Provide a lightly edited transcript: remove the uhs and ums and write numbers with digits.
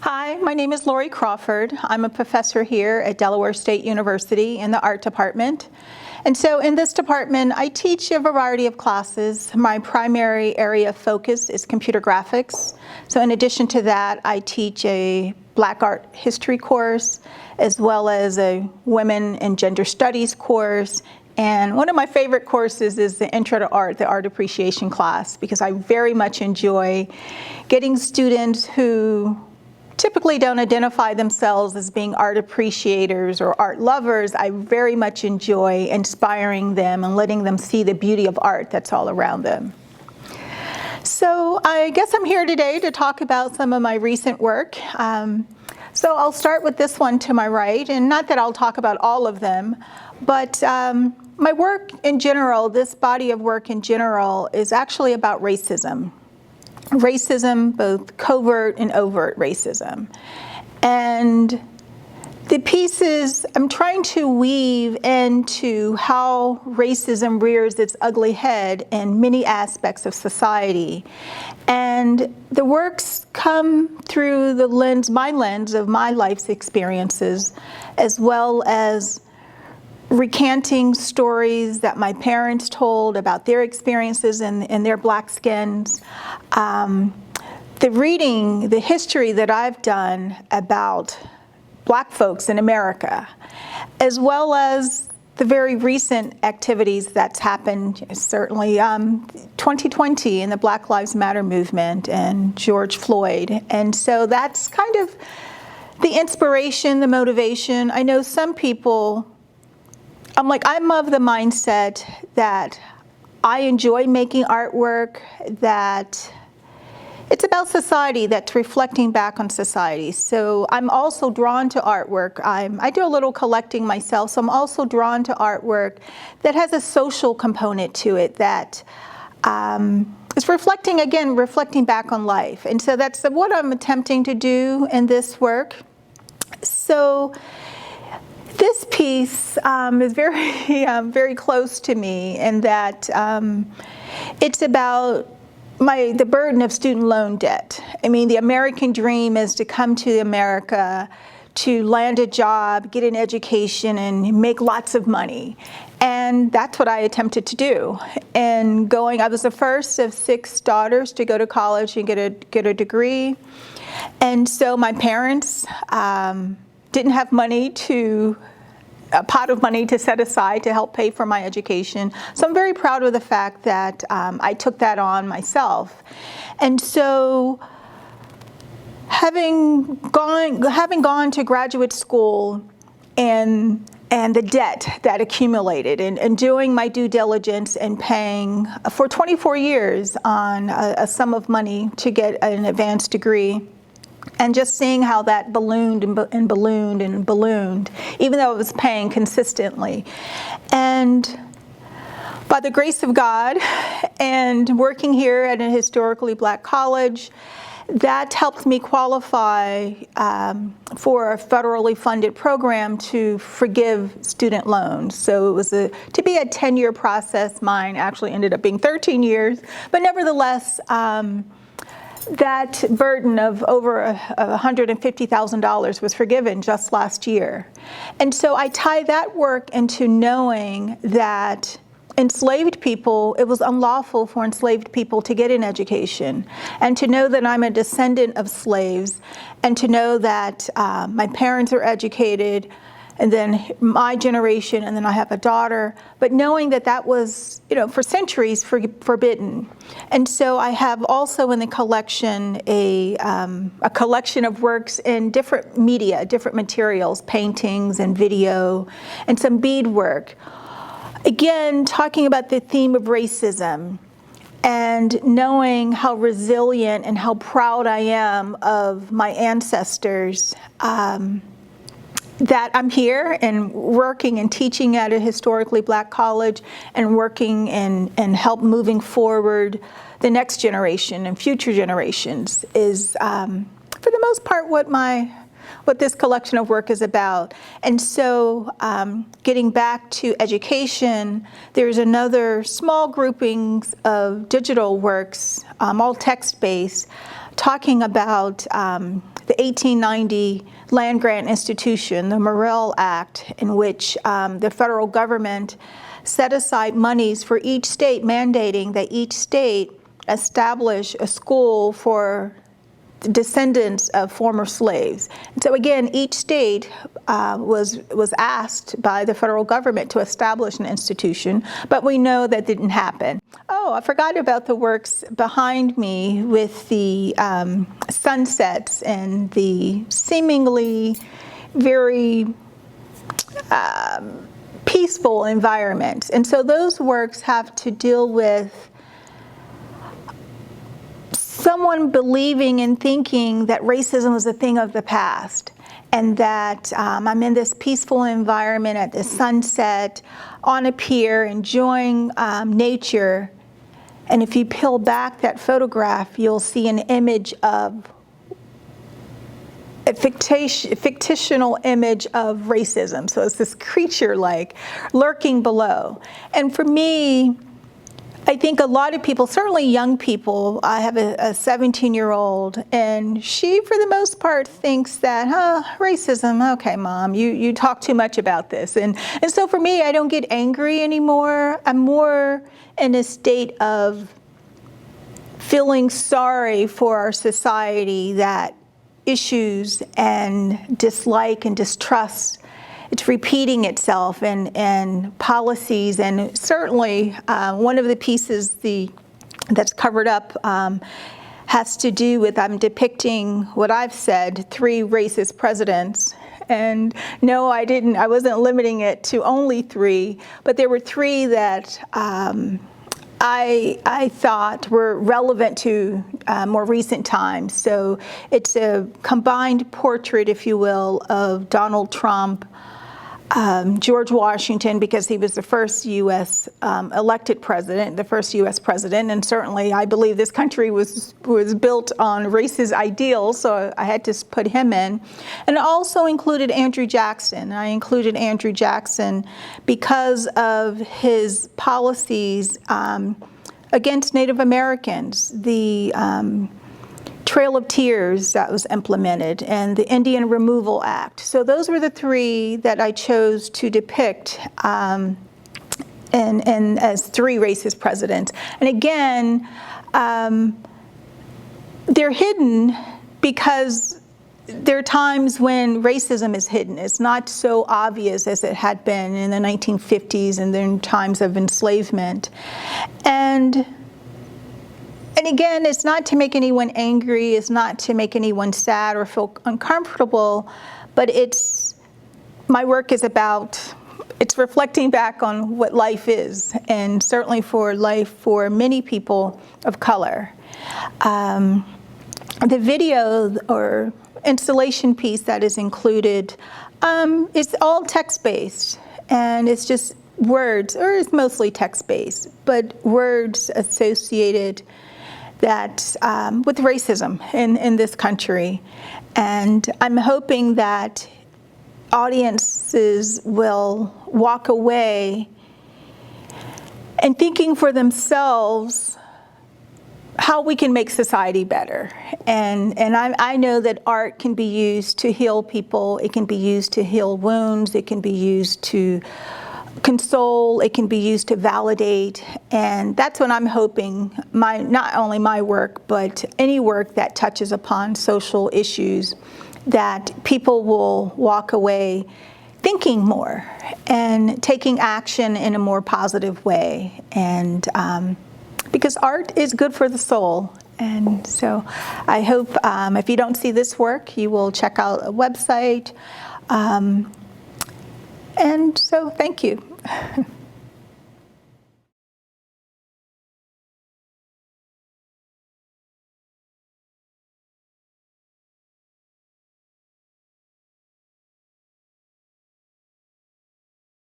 Hi, my name is Lori Crawford. I'm a professor here at Delaware State University in the art department. And so in this department, I teach a variety of classes. My primary area of focus is computer graphics. So in addition to that, I teach a Black art history course, as well as a women and gender studies course. And one of my favorite courses is the Intro to Art, the art appreciation class, because I very much enjoy getting students who typically don't identify themselves as being art appreciators or art lovers. I very much enjoy inspiring them and letting them see the beauty of art that's all around them. So I guess I'm here today to talk about some of my recent work. So I'll start with this one to my right, and not that I'll talk about all of them, but my work in general, this body of work in general, is actually about racism. Racism, both covert and overt racism. And the pieces, I'm trying to weave into how racism rears its ugly head in many aspects of society. And the works come through the lens, my lens of my life's experiences, as well as recanting stories that my parents told about their experiences and their black skins. The reading, the history that I've done about Black folks in America, as well as the very recent activities that's happened, certainly 2020 in the Black Lives Matter movement and George Floyd. And so that's kind of the inspiration, the motivation. I know some people, I'm of the mindset that I enjoy making artwork, that it's about society, that's reflecting back on society. So I'm also drawn to artwork. I do a little collecting myself, so I'm also drawn to artwork that has a social component to it that is reflecting back on life. And so that's what I'm attempting to do in this work. So this piece is very close to me in that it's about the burden of student loan debt. I mean, the American dream is to come to America, to land a job, get an education, and make lots of money. And that's what I attempted to do. And I was the first of 6 daughters to go to college and get a degree. And so my parents didn't have a pot of money to set aside to help pay for my education. So I'm very proud of the fact that I took that on myself. And so having gone to graduate school and the debt that accumulated and doing my due diligence and paying for 24 years on a sum of money to get an advanced degree, and just seeing how that ballooned and ballooned and ballooned, even though I was paying consistently. And by the grace of God and working here at a historically Black college, that helped me qualify for a federally funded program to forgive student loans. So it was to be a 10-year process. Mine actually ended up being 13 years, but nevertheless, that burden of over $150,000 was forgiven just last year. And so I tie that work into knowing that enslaved people, it was unlawful for enslaved people to get an education, and to know that I'm a descendant of slaves, and to know that my parents are educated, and then my generation, and then I have a daughter, but knowing that that was, for centuries forbidden. And so I have also in the collection a collection of works in different media, different materials, paintings and video, and some beadwork. Again, talking about the theme of racism and knowing how resilient and how proud I am of my ancestors, that I'm here and working and teaching at a historically Black college and working and help moving forward the next generation and future generations is, for the most part, what this collection of work is about. And so getting back to education, there's another small groupings of digital works, all text-based, talking about the 1890 land grant institution, the Morrill Act, in which the federal government set aside monies for each state, mandating that each state establish a school for descendants of former slaves. And so again, each state was asked by the federal government to establish an institution, but we know that didn't happen. Oh, I forgot about the works behind me with the sunsets and the seemingly very peaceful environment. And so those works have to deal with someone believing and thinking that racism was a thing of the past, and that I'm in this peaceful environment at the sunset on a pier enjoying nature, and if you peel back that photograph, you'll see an image of a fictional image of racism. So it's this creature like lurking below. And for me, I think a lot of people, certainly young people, I have a 17-year-old, and she, for the most part, thinks that, racism, okay, Mom, you talk too much about this. And so for me, I don't get angry anymore. I'm more in a state of feeling sorry for our society that issues and dislike and distrust, it's repeating itself, and policies, and certainly one of the pieces that's covered up has to do with I'm depicting what I've said, 3 racist presidents. And no, I wasn't limiting it to only 3, but there were 3 that I thought were relevant to more recent times. So it's a combined portrait, if you will, of Donald Trump, George Washington, because he was the first U.S. Elected president, the first U.S. president, and certainly I believe this country was built on racist ideals, so I had to put him in. And I also included Andrew Jackson. I included Andrew Jackson because of his policies against Native Americans, the Trail of Tears that was implemented, and the Indian Removal Act. So those were the 3 that I chose to depict and as 3 racist presidents. And again, they're hidden because there are times when racism is hidden. It's not so obvious as it had been in the 1950s and then times of enslavement. And again, it's not to make anyone angry, it's not to make anyone sad or feel uncomfortable, but my work is about, it's reflecting back on what life is, and certainly for life for many people of color. The video or installation piece that is included is all text-based, and it's just words, or it's mostly text-based, but words associated that with racism in this country. And I'm hoping that audiences will walk away and thinking for themselves how we can make society better. And I know that art can be used to heal people, it can be used to heal wounds, it can be used to console, it can be used to validate, and that's what I'm hoping, not only my work, but any work that touches upon social issues, that people will walk away thinking more and taking action in a more positive way, and because art is good for the soul. And so I hope if you don't see this work, you will check out a website. And so thank you.